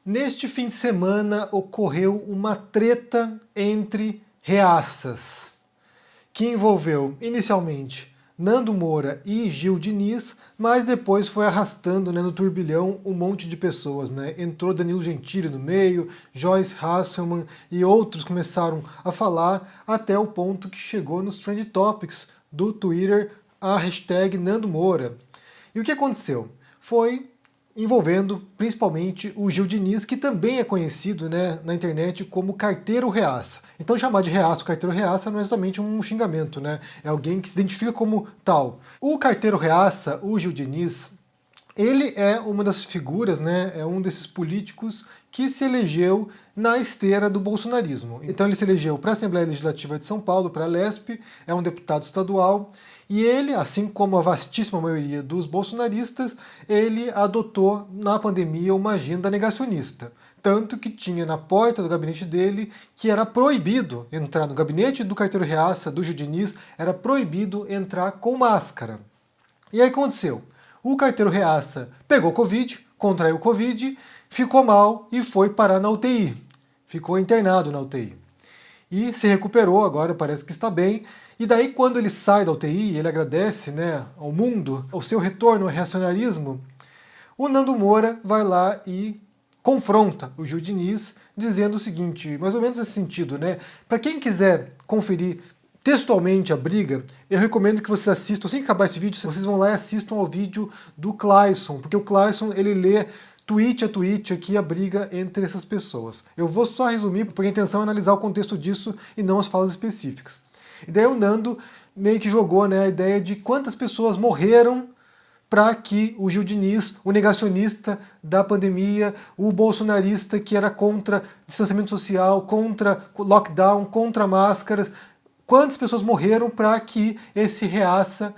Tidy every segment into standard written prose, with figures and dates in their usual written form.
Neste fim de semana ocorreu uma treta entre reaças, que envolveu inicialmente Nando Moura e Gil Diniz, mas depois foi arrastando, no turbilhão um monte de pessoas. Entrou Danilo Gentili no meio, Joyce Hasselman e outros começaram a falar, até o ponto que chegou nos Trend Topics do Twitter a hashtag Nando Moura. E o que aconteceu? Foi envolvendo principalmente o Gil Diniz, que também é conhecido na internet como carteiro reaça. Então chamar de reaça o carteiro reaça não é somente um xingamento, é alguém que se identifica como tal. O carteiro reaça, o Gil Diniz, ele é uma das figuras, é um desses políticos que se elegeu na esteira do bolsonarismo. Então ele se elegeu para a Assembleia Legislativa de São Paulo, para a LESP, é um deputado estadual, e ele, assim como a vastíssima maioria dos bolsonaristas, ele adotou na pandemia uma agenda negacionista. Tanto que tinha na porta do gabinete dele que era proibido entrar no gabinete do carteiro reaça, do Gil Diniz, era proibido entrar com máscara. E aí aconteceu? O carteiro reaça pegou Covid, contraiu Covid, ficou mal e foi parar na UTI. Ficou internado na UTI. E se recuperou, agora parece que está bem. E daí quando ele sai da UTI, ele agradece ao mundo, ao seu retorno ao reacionarismo, o Nando Moura vai lá e confronta o Gil Diniz, dizendo o seguinte, mais ou menos nesse sentido, para quem quiser conferir textualmente a briga, eu recomendo que vocês assistam, assim que acabar esse vídeo, vocês vão lá e assistam ao vídeo do Clayson, porque o Clayson, ele lê tweet a tweet aqui a briga entre essas pessoas. Eu vou só resumir, porque a intenção é analisar o contexto disso e não as falas específicas. E daí o Nando meio que jogou a ideia de quantas pessoas morreram para que o Gil Diniz, o negacionista da pandemia, o bolsonarista que era contra distanciamento social, contra lockdown, contra máscaras, quantas pessoas morreram para que esse reaça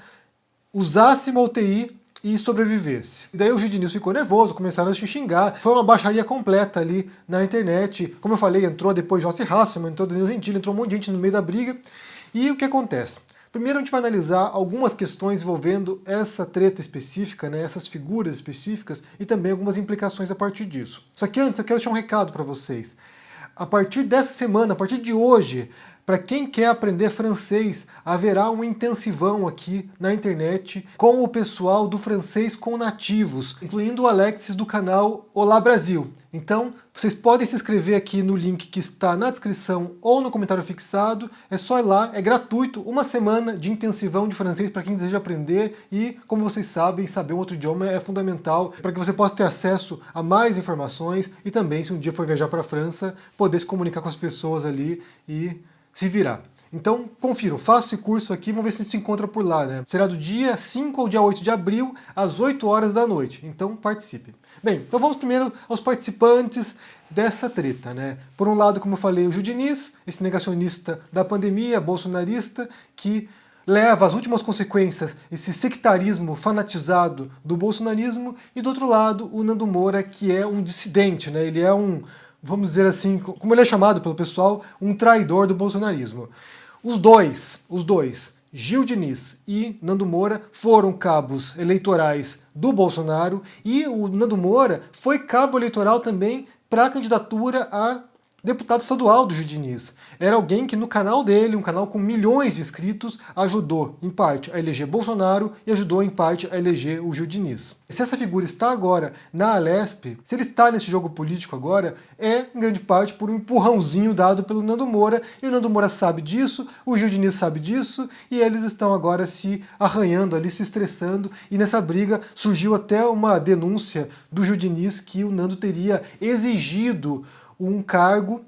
usasse uma UTI e sobrevivesse. E daí o Gil Diniz ficou nervoso, começaram a se xingar, foi uma baixaria completa ali na internet. Como eu falei, entrou depois Joyce Hasselman, entrou Danilo Gentili, entrou um monte de gente no meio da briga. E o que acontece? Primeiro a gente vai analisar algumas questões envolvendo essa treta específica, essas figuras específicas, e também algumas implicações a partir disso. Só que antes eu quero deixar um recado para vocês. A partir dessa semana, a partir de hoje, para quem quer aprender francês, haverá um intensivão aqui na internet com o pessoal do Francês com Nativos, incluindo o Alexis do canal Olá Brasil. Então, vocês podem se inscrever aqui no link que está na descrição ou no comentário fixado. É só ir lá, é gratuito, uma semana de intensivão de francês para quem deseja aprender e, como vocês sabem, saber um outro idioma é fundamental para que você possa ter acesso a mais informações e também, se um dia for viajar para a França, poder se comunicar com as pessoas ali e se virar. Então, confiram, façam esse curso aqui, vamos ver se a gente se encontra por lá, Será do dia 5 ao dia 8 de abril, às 8 horas da noite. Então, participem. Bem, então vamos primeiro aos participantes dessa treta, Por um lado, como eu falei, o Gil Diniz, esse negacionista da pandemia, bolsonarista, que leva às últimas consequências esse sectarismo fanatizado do bolsonarismo, e do outro lado, o Nando Moura, que é um dissidente, Ele é vamos dizer assim, como ele é chamado pelo pessoal, um traidor do bolsonarismo. Os dois, Gil Diniz e Nando Moura, foram cabos eleitorais do Bolsonaro, e o Nando Moura foi cabo eleitoral também para a candidatura a deputado estadual do Gil Diniz. Era alguém que no canal dele, um canal com milhões de inscritos, ajudou em parte a eleger Bolsonaro e ajudou em parte a eleger o Gil Diniz. Se essa figura está agora na Alesp, se ele está nesse jogo político agora, é em grande parte por um empurrãozinho dado pelo Nando Moura, e o Nando Moura sabe disso, o Gil Diniz sabe disso, e eles estão agora se arranhando ali, se estressando, e nessa briga surgiu até uma denúncia do Gil Diniz que o Nando teria exigido um cargo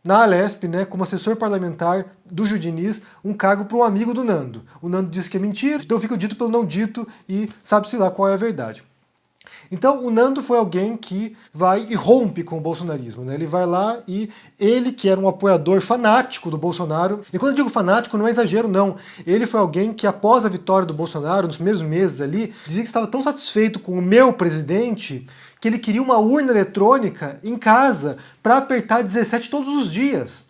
na Alesp, como assessor parlamentar do Gil Diniz, um cargo para um amigo do Nando. O Nando disse que é mentira, então fica o dito pelo não dito e sabe-se lá qual é a verdade. Então o Nando foi alguém que vai e rompe com o bolsonarismo. Ele vai lá e ele, que era um apoiador fanático do Bolsonaro, e quando eu digo fanático não é exagero não, ele foi alguém que após a vitória do Bolsonaro, nos primeiros meses ali, dizia que estava tão satisfeito com o meu presidente que ele queria uma urna eletrônica em casa para apertar 17 todos os dias.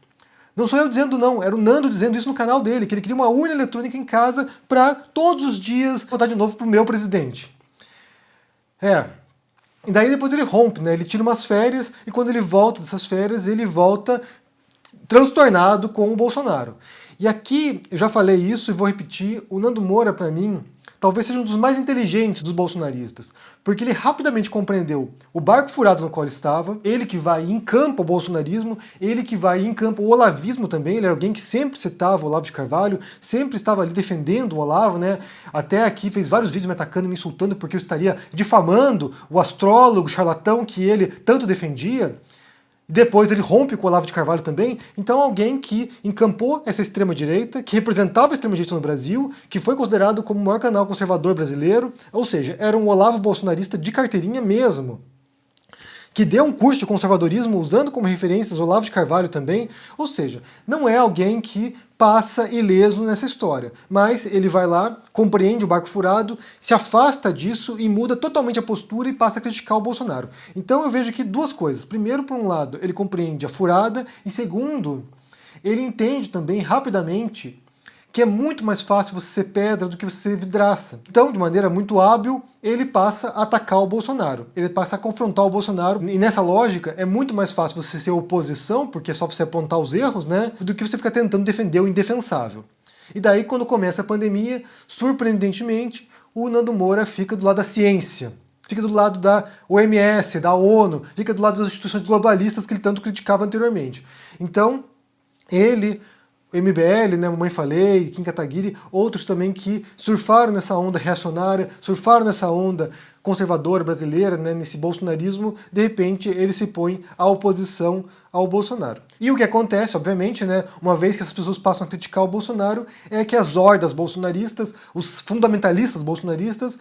Não sou eu dizendo não, era o Nando dizendo isso no canal dele, que ele queria uma urna eletrônica em casa para todos os dias votar de novo pro meu presidente. E daí depois ele rompe, né? Ele tira umas férias e quando ele volta dessas férias, ele volta transtornado com o Bolsonaro. E aqui, eu já falei isso e vou repetir, o Nando Moura, para mim, talvez seja um dos mais inteligentes dos bolsonaristas, porque ele rapidamente compreendeu o barco furado no qual ele estava, ele que vai em campo o bolsonarismo, ele que vai em campo o olavismo também, ele era alguém que sempre citava o Olavo de Carvalho, sempre estava ali defendendo o Olavo, né? Até aqui fez vários vídeos me atacando, me insultando porque eu estaria difamando o astrólogo, charlatão que ele tanto defendia. Depois ele rompe com o Olavo de Carvalho também, então alguém que encampou essa extrema-direita, que representava a extrema-direita no Brasil, que foi considerado como o maior canal conservador brasileiro, ou seja, era um Olavo bolsonarista de carteirinha mesmo, que deu um curso de conservadorismo usando como referências Olavo de Carvalho também, ou seja, não é alguém que passa ileso nessa história, mas ele vai lá, compreende o barco furado, se afasta disso e muda totalmente a postura e passa a criticar o Bolsonaro. Então eu vejo aqui duas coisas. Primeiro, por um lado, ele compreende a furada, e segundo, ele entende também rapidamente que é muito mais fácil você ser pedra do que você ser vidraça. Então, de maneira muito hábil, ele passa a atacar o Bolsonaro. Ele passa a confrontar o Bolsonaro. E nessa lógica, é muito mais fácil você ser oposição, porque é só você apontar os erros, né? Do que você ficar tentando defender o indefensável. E daí, quando começa a pandemia, surpreendentemente, o Nando Moura fica do lado da ciência. Fica do lado da OMS, da ONU, fica do lado das instituições globalistas que ele tanto criticava anteriormente. Então, ele... O MBL, né, Mamãe Falei, Kim Kataguiri, outros também que surfaram nessa onda reacionária, surfaram nessa onda conservadora brasileira, né, nesse bolsonarismo, de repente ele se põe à oposição ao Bolsonaro. E o que acontece, obviamente, né, uma vez que essas pessoas passam a criticar o Bolsonaro, é que as hordas bolsonaristas, os fundamentalistas bolsonaristas,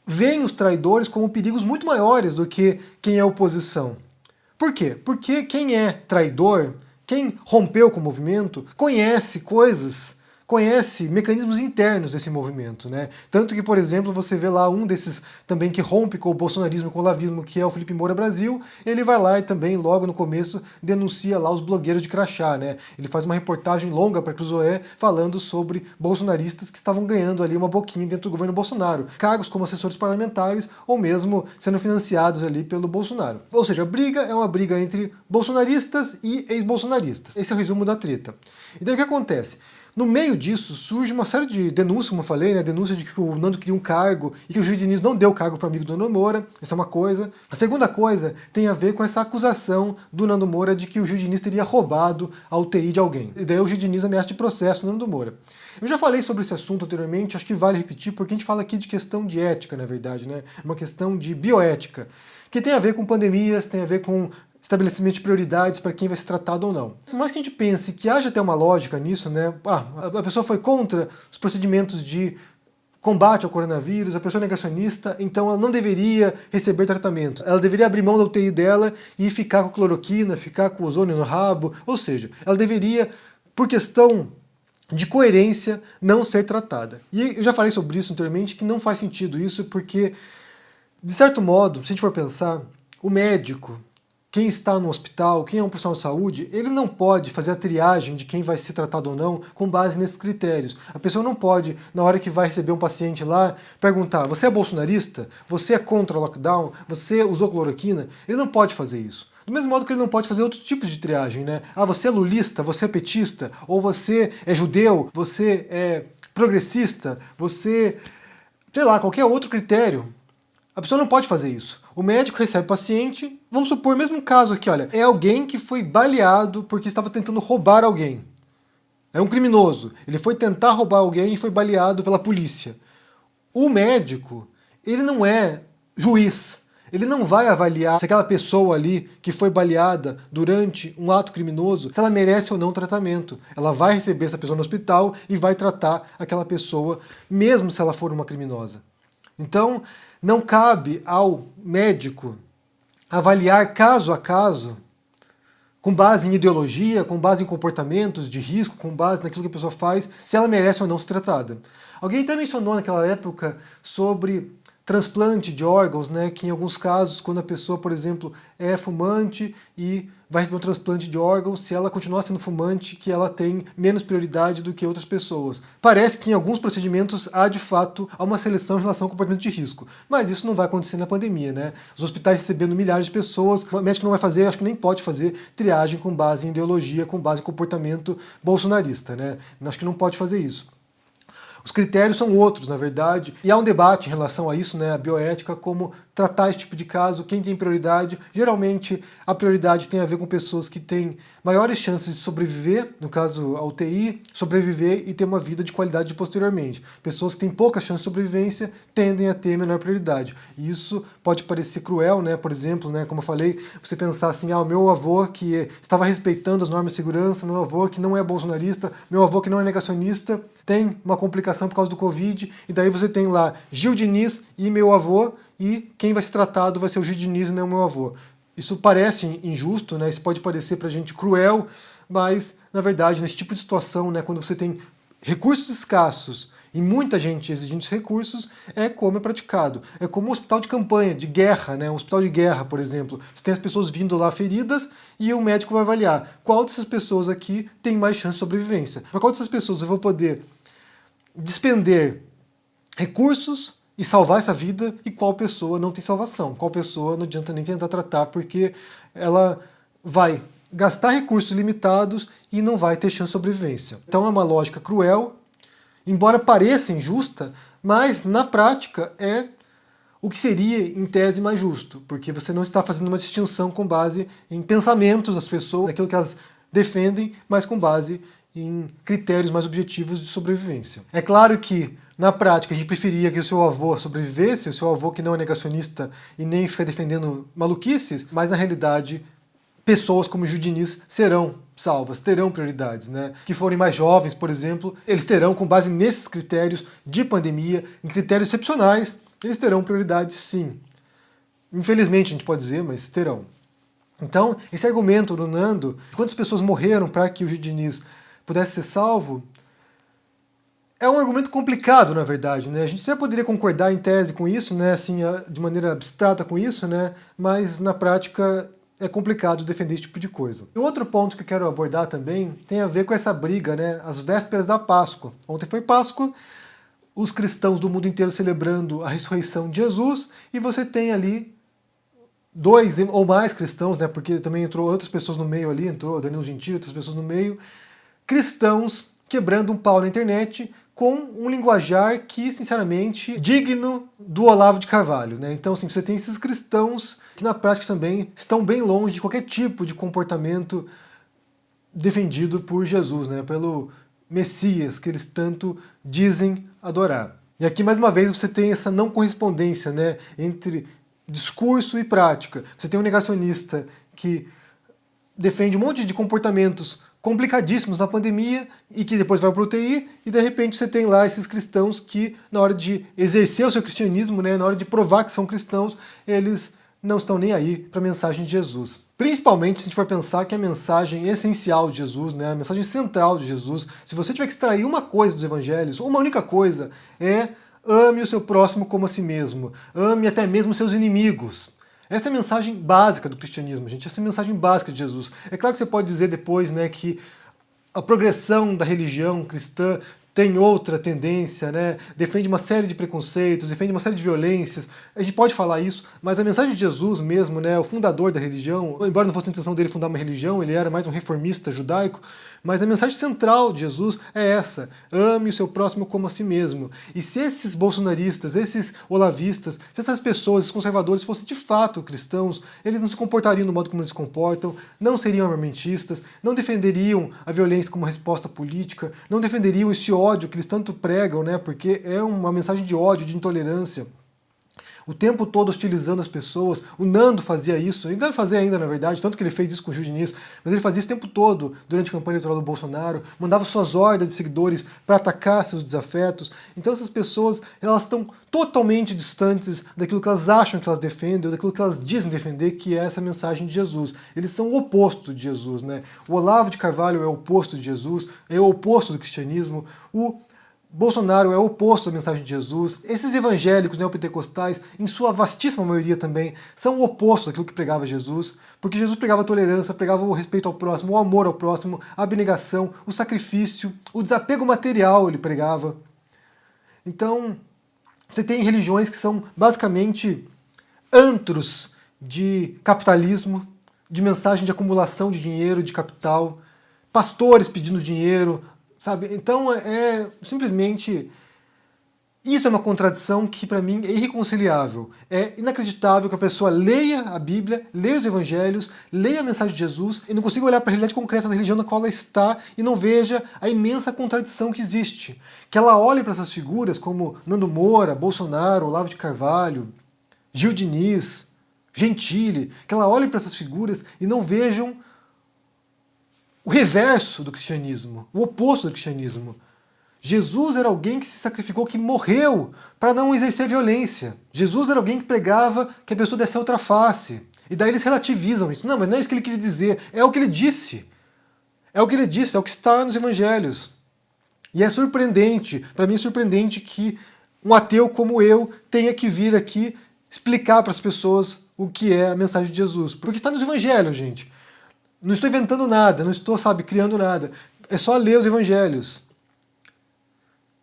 veem os traidores como perigos muito maiores do que quem é oposição. Por quê? Porque quem é traidor, quem rompeu com o movimento, conhece coisas, conhece mecanismos internos desse movimento, né? Tanto que, por exemplo, você vê lá um desses também que rompe com o bolsonarismo, com o olavismo, que é o Felipe Moura Brasil, ele vai lá e também, logo no começo, denuncia lá os blogueiros de crachá, né? Ele faz uma reportagem longa para a Cruzoé falando sobre bolsonaristas que estavam ganhando ali uma boquinha dentro do governo Bolsonaro, cargos como assessores parlamentares ou mesmo sendo financiados ali pelo Bolsonaro. Ou seja, a briga é uma briga entre bolsonaristas e ex-bolsonaristas. Esse é o resumo da treta. E daí o que acontece? No meio disso, surge uma série de denúncias, como eu falei, né? Denúncia de que o Nando queria um cargo e que o Gil Diniz não deu cargo para o amigo do Nando Moura. Essa é uma coisa. A segunda coisa tem a ver com essa acusação do Nando Moura de que o Gil Diniz teria roubado a UTI de alguém. E daí o Gil Diniz ameaça de processo no Nando Moura. Eu já falei sobre esse assunto anteriormente, acho que vale repetir, porque a gente fala aqui de questão de ética, na verdade, né? Uma questão de bioética, que tem a ver com pandemias, tem a ver com estabelecimento de prioridades para quem vai ser tratado ou não. Por mais que a gente pense que haja até uma lógica nisso, né? A pessoa foi contra os procedimentos de combate ao coronavírus, a pessoa é negacionista, então ela não deveria receber tratamento. Ela deveria abrir mão da UTI dela e ficar com cloroquina, ficar com ozônio no rabo, ou seja, ela deveria, por questão de coerência, não ser tratada. E eu já falei sobre isso anteriormente, que não faz sentido isso, porque, de certo modo, se a gente for pensar, o médico, quem está no hospital, quem é um profissional de saúde, ele não pode fazer a triagem de quem vai ser tratado ou não com base nesses critérios. A pessoa não pode, na hora que vai receber um paciente lá, perguntar: você é bolsonarista? Você é contra o lockdown? Você usou cloroquina? Ele não pode fazer isso. Do mesmo modo que ele não pode fazer outros tipos de triagem, né? Ah, você é lulista, você é petista, ou você é judeu, você é progressista, você... sei lá, qualquer outro critério. A pessoa não pode fazer isso. O médico recebe o paciente, vamos supor, mesmo um caso aqui, olha, é alguém que foi baleado porque estava tentando roubar alguém. É um criminoso. Ele foi tentar roubar alguém e foi baleado pela polícia. O médico, ele não é juiz. Ele não vai avaliar se aquela pessoa ali que foi baleada durante um ato criminoso, se ela merece ou não tratamento. Ela vai receber essa pessoa no hospital e vai tratar aquela pessoa, mesmo se ela for uma criminosa. Então, não cabe ao médico avaliar caso a caso, com base em ideologia, com base em comportamentos de risco, com base naquilo que a pessoa faz, se ela merece ou não ser tratada. Alguém até mencionou naquela época sobre transplante de órgãos, né, que em alguns casos, quando a pessoa, por exemplo, é fumante e vai receber um transplante de órgãos, se ela continuar sendo fumante, que ela tem menos prioridade do que outras pessoas. Parece que em alguns procedimentos há, de fato, uma seleção em relação ao comportamento de risco, mas isso não vai acontecer na pandemia, né? Os hospitais recebendo milhares de pessoas, o médico não vai fazer, acho que nem pode fazer triagem com base em ideologia, com base em comportamento bolsonarista, né? Acho que não pode fazer isso. Os critérios são outros, na verdade, e há um debate em relação a isso, né, a bioética, como tratar esse tipo de caso, quem tem prioridade. Geralmente, a prioridade tem a ver com pessoas que têm maiores chances de sobreviver, no caso a UTI, sobreviver e ter uma vida de qualidade posteriormente. Pessoas que têm pouca chance de sobrevivência tendem a ter menor prioridade. E isso pode parecer cruel, né, por exemplo, né, como eu falei, você pensar assim, o meu avô que estava respeitando as normas de segurança, meu avô que não é bolsonarista, meu avô que não é negacionista, tem uma complicação por causa do Covid, e daí você tem lá Gil Diniz e meu avô, e quem vai ser tratado vai ser o Gil Diniz e não o meu avô. Isso parece injusto, né? Isso pode parecer pra gente cruel, mas, na verdade, nesse tipo de situação, né, quando você tem recursos escassos e muita gente exigindo esses recursos, é como é praticado. É como um hospital de campanha, de guerra, né? Um hospital de guerra, por exemplo. Você tem as pessoas vindo lá feridas e o médico vai avaliar qual dessas pessoas aqui tem mais chance de sobrevivência. Para qual dessas pessoas eu vou poder despender recursos e salvar essa vida, e qual pessoa não tem salvação, qual pessoa não adianta nem tentar tratar, porque ela vai gastar recursos limitados e não vai ter chance de sobrevivência. Então é uma lógica cruel, embora pareça injusta, mas na prática é o que seria, em tese, mais justo, porque você não está fazendo uma distinção com base em pensamentos das pessoas, daquilo que elas defendem, mas com base em critérios mais objetivos de sobrevivência. É claro que, na prática, a gente preferia que o seu avô sobrevivesse, o seu avô que não é negacionista e nem fica defendendo maluquices, mas na realidade, pessoas como Gil Diniz serão salvas, terão prioridades, né? Que forem mais jovens, por exemplo, eles terão, com base nesses critérios de pandemia, em critérios excepcionais, eles terão prioridade sim. Infelizmente, a gente pode dizer, mas terão. Então, esse argumento do Nando, de quantas pessoas morreram para que o Gil Diniz pudesse ser salvo, é um argumento complicado, na verdade, né? A gente até poderia concordar em tese com isso, né? Assim, de maneira abstrata com isso, né? Mas na prática é complicado defender esse tipo de coisa. E outro ponto que eu quero abordar também tem a ver com essa briga, né? As vésperas da Páscoa. Ontem foi Páscoa, os cristãos do mundo inteiro celebrando a ressurreição de Jesus, e você tem ali dois ou mais cristãos, né? Porque também entrou outras pessoas no meio ali, entrou Danilo Gentili, outras pessoas no meio, cristãos quebrando um pau na internet com um linguajar que, sinceramente, digno do Olavo de Carvalho, né? Então, assim, você tem esses cristãos que, na prática, também estão bem longe de qualquer tipo de comportamento defendido por Jesus, né? Pelo Messias, que eles tanto dizem adorar. E aqui, mais uma vez, você tem essa não correspondência, né, entre discurso e prática. Você tem um negacionista que defende um monte de comportamentos complicadíssimos na pandemia e que depois vai para o UTI, e de repente você tem lá esses cristãos que, na hora de exercer o seu cristianismo, né, na hora de provar que são cristãos, eles não estão nem aí para a mensagem de Jesus. Principalmente se a gente for pensar que a mensagem essencial de Jesus, né, a mensagem central de Jesus, se você tiver que extrair uma coisa dos evangelhos, uma única coisa, é ame o seu próximo como a si mesmo, ame até mesmo os seus inimigos. Essa é a mensagem básica do cristianismo, gente. Essa é a mensagem básica de Jesus. É claro que você pode dizer depois, né, que a progressão da religião cristã tem outra tendência, né? Defende uma série de preconceitos, defende uma série de violências. A gente pode falar isso, mas a mensagem de Jesus mesmo, né, o fundador da religião, embora não fosse a intenção dele fundar uma religião, ele era mais um reformista judaico, mas a mensagem central de Jesus é essa: ame o seu próximo como a si mesmo. E se esses bolsonaristas, esses olavistas, se essas pessoas, esses conservadores fossem de fato cristãos, eles não se comportariam do modo como eles se comportam, não seriam armamentistas, não defenderiam a violência como resposta política, não defenderiam esse ódio que eles tanto pregam, né? Porque é uma mensagem de ódio, de intolerância. O tempo todo hostilizando as pessoas. O Nando fazia isso, ele deve fazer ainda, na verdade, tanto que ele fez isso com o Gil Diniz, mas ele fazia isso o tempo todo durante a campanha eleitoral do Bolsonaro, mandava suas hordas de seguidores para atacar seus desafetos. Então essas pessoas, elas estão totalmente distantes daquilo que elas acham que elas defendem, ou daquilo que elas dizem defender, que é essa mensagem de Jesus. Eles são o oposto de Jesus, né? O Olavo de Carvalho é o oposto de Jesus, é o oposto do cristianismo. O Bolsonaro é o oposto da mensagem de Jesus. Esses evangélicos neopentecostais, em sua vastíssima maioria também, são o oposto daquilo que pregava Jesus, porque Jesus pregava a tolerância, pregava o respeito ao próximo, o amor ao próximo, a abnegação, o sacrifício, o desapego material ele pregava. Então, você tem religiões que são basicamente antros de capitalismo, de mensagem de acumulação de dinheiro, de capital, pastores pedindo dinheiro, sabe? Então simplesmente isso é uma contradição que para mim é irreconciliável. É inacreditável que a pessoa leia a Bíblia, leia os evangelhos, leia a mensagem de Jesus e não consiga olhar para a realidade concreta da religião na qual ela está e não veja a imensa contradição que existe. Que ela olhe para essas figuras como Nando Moura, Bolsonaro, Olavo de Carvalho, Gil Diniz, Gentili, que ela olhe para essas figuras e não vejam o reverso do cristianismo, o oposto do cristianismo. Jesus era alguém que se sacrificou, que morreu para não exercer violência. Jesus era alguém que pregava que a pessoa desse a outra face. E daí eles relativizam isso. Não, mas não é isso que ele queria dizer. É o que ele disse. É o que ele disse, é o que está nos evangelhos. E é surpreendente, para mim é surpreendente que um ateu como eu tenha que vir aqui explicar para as pessoas o que é a mensagem de Jesus. Porque está nos evangelhos, gente. Não estou inventando nada, não estou, criando nada. É só ler os evangelhos.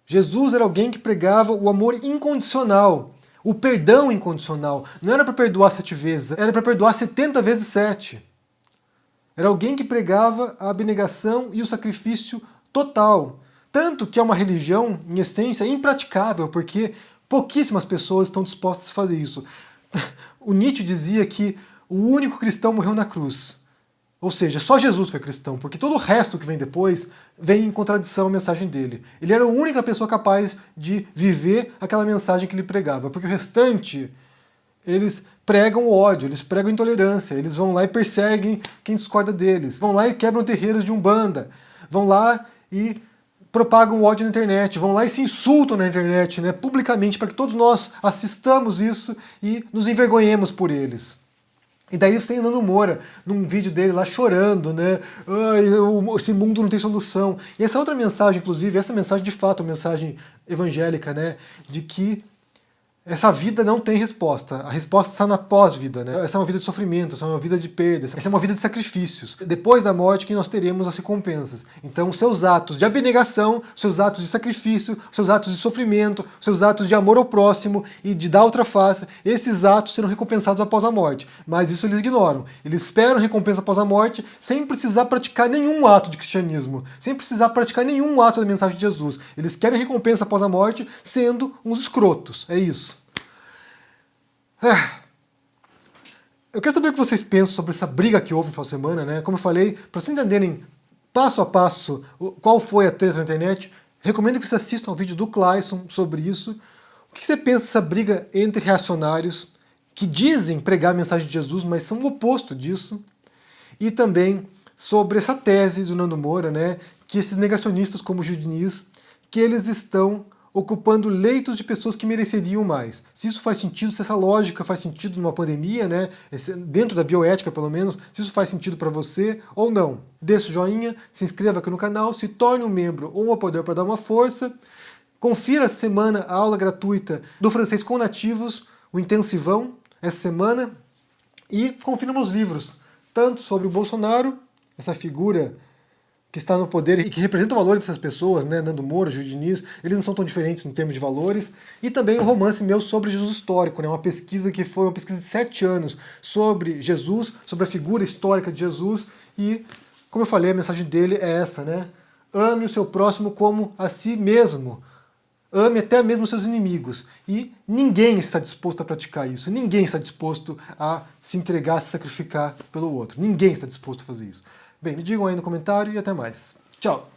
Jesus era alguém que pregava o amor incondicional, o perdão incondicional. Não era para perdoar 7 vezes, era para perdoar 70 vezes 7. Era alguém que pregava a abnegação e o sacrifício total. Tanto que é uma religião, em essência, impraticável, porque pouquíssimas pessoas estão dispostas a fazer isso. O Nietzsche dizia que o único cristão morreu na cruz. Ou seja, só Jesus foi cristão, porque todo o resto que vem depois vem em contradição à mensagem dele. Ele era a única pessoa capaz de viver aquela mensagem que ele pregava, porque o restante, eles pregam o ódio, eles pregam a intolerância, eles vão lá e perseguem quem discorda deles, vão lá e quebram terreiros de Umbanda, vão lá e propagam o ódio na internet, vão lá e se insultam na internet, né, publicamente, para que todos nós assistamos isso e nos envergonhemos por eles. E daí você tem o Nando Moura, num vídeo dele lá chorando, né? Ai, esse mundo não tem solução. E essa outra mensagem, inclusive, essa mensagem de fato, uma mensagem evangélica, né? De que essa vida não tem resposta. A resposta está na pós-vida, né? Essa é uma vida de sofrimento, essa é uma vida de perdas, essa é uma vida de sacrifícios. Depois da morte que nós teremos as recompensas. Então, seus atos de abnegação, seus atos de sacrifício, seus atos de sofrimento, seus atos de amor ao próximo e de dar outra face, esses atos serão recompensados após a morte. Mas isso eles ignoram. Eles esperam recompensa após a morte sem precisar praticar nenhum ato de cristianismo, sem precisar praticar nenhum ato da mensagem de Jesus. Eles querem recompensa após a morte sendo uns escrotos. É isso. Eu quero saber o que vocês pensam sobre essa briga que houve no final de semana, né? Como eu falei, para vocês entenderem passo a passo qual foi a treta na internet, recomendo que vocês assistam ao vídeo do Clayson sobre isso. O que você pensa dessa briga entre reacionários que dizem pregar a mensagem de Jesus, mas são o oposto disso? E também sobre essa tese do Nando Moura, né? Que esses negacionistas como o Gil Diniz, que eles estão ocupando leitos de pessoas que mereceriam mais. Se isso faz sentido, se essa lógica faz sentido numa pandemia, né, dentro da bioética pelo menos, se isso faz sentido para você ou não. Deixe o joinha, se inscreva aqui no canal, se torne um membro ou um apoiador para dar uma força. Confira essa semana a aula gratuita do francês com nativos, o intensivão, essa semana. E confira meus livros, tanto sobre o Bolsonaro, essa figura que está no poder e que representa o valor dessas pessoas, né? Nando Moura, Gil Diniz, eles não são tão diferentes em termos de valores. E também um romance meu sobre Jesus histórico, né? Uma pesquisa que foi uma pesquisa de 7 anos sobre Jesus, sobre a figura histórica de Jesus. E, como eu falei, a mensagem dele é essa, né? Ame o seu próximo como a si mesmo. Ame até mesmo os seus inimigos. E ninguém está disposto a praticar isso. Ninguém está disposto a se entregar, a se sacrificar pelo outro. Ninguém está disposto a fazer isso. Bem, me digam aí no comentário e até mais. Tchau!